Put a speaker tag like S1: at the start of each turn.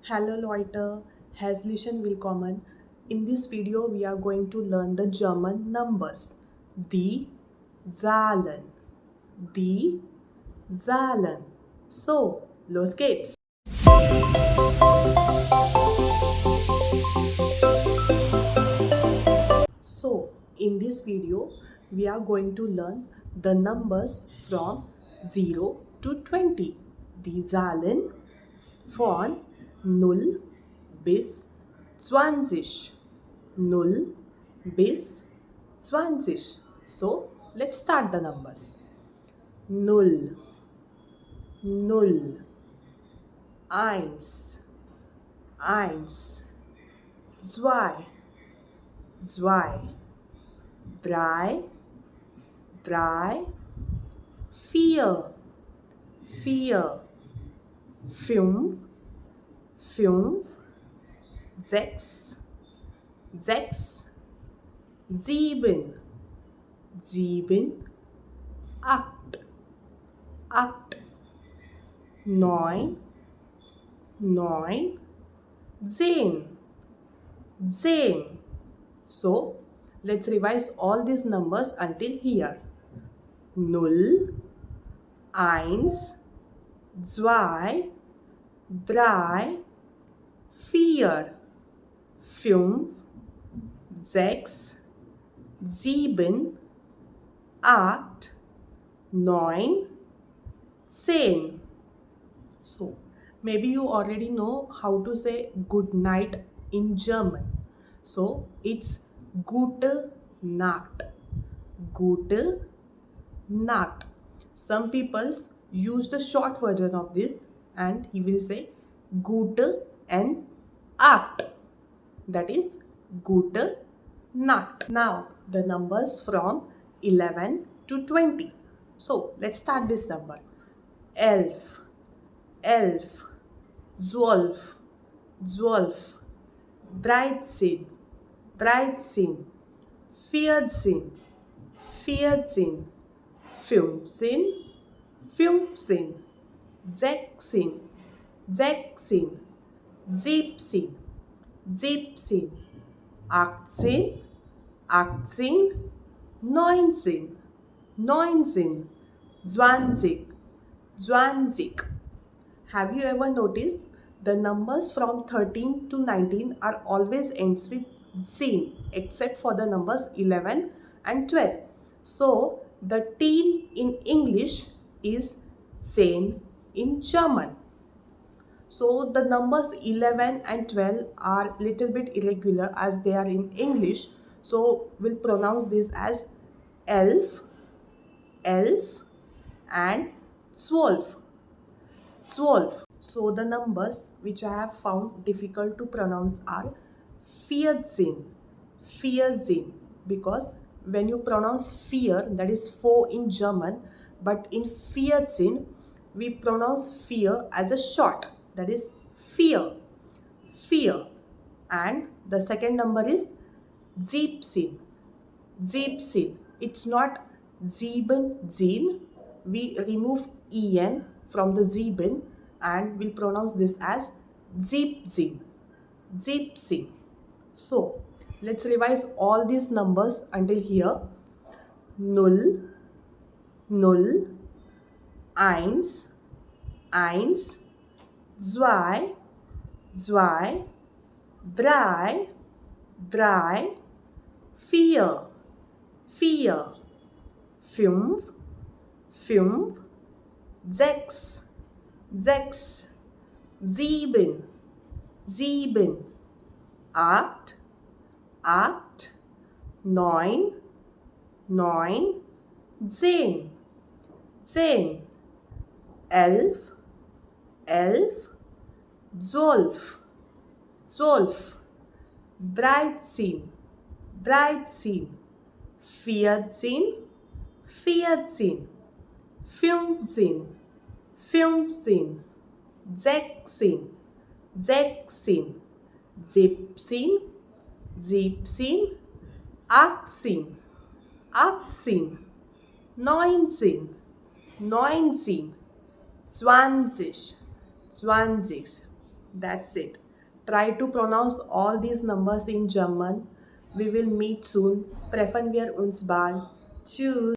S1: Hallo Leute, herzlichen willkommen. In this video, we are going to learn the German numbers. Die Zahlen. Die Zahlen. So, los geht's. So, in this video, we are going to learn the numbers from 0 to 20. Die Zahlen von 0 bis 20. 0 bis 20. So, let's start the numbers. 0, 0, 1, 1, 2, 2, 3, 3, 4, 4, 5, 5, 6, 6, 7, 7, 8, 8, 9, 9, 10, 10. So, let's revise all these numbers until here. 0, 1, 2, 3, 4, 5, 6, 7, 8, 9, 10. So, maybe you already know how to say good night in German. So, it's gute Nacht. Gute Nacht. Some people use the short version of this and he will say gute and Acht. That is gute Nacht. Now, the numbers from 11 to 20. So, let's start this number. 11, 11, 12, 12, 13, 13, 14, 14, 15, 15, 16, 16, 17, 17, 18, 18, 19, 19, 20, 20. Have you ever noticed the numbers from 13 to 19 are always ends with 10 except for the numbers 11 and 12. So the teen in English is 10 in German. So the numbers 11 and 12 are little bit irregular as they are in English. So we'll pronounce this as elf, elf and 12. 12. So the numbers which I have found difficult to pronounce are 14, 14, because when you pronounce fear, that is 4 in German, but in 14 we pronounce fear as a short, that is fear, fear. And the second number is 17, 17. It's not 7, we remove en from the sieben and we'll pronounce this as 17, 17. So let's revise all these numbers until here. 0, 0, 1, 1, 2, 2, 3, 3, 4, 4, 5, 5, 6, 6, 7, 7, 8, 8, 9, 9, 10, 10, 11, 11, 12, 12, 13, 13, 14, 14, 15, 15, 16, 16, 17, 17, 18, 18, 19, 19, 20, 20, That's it. Try to pronounce all these numbers in German. We will meet soon. Treffen wir uns bald. Tschüss.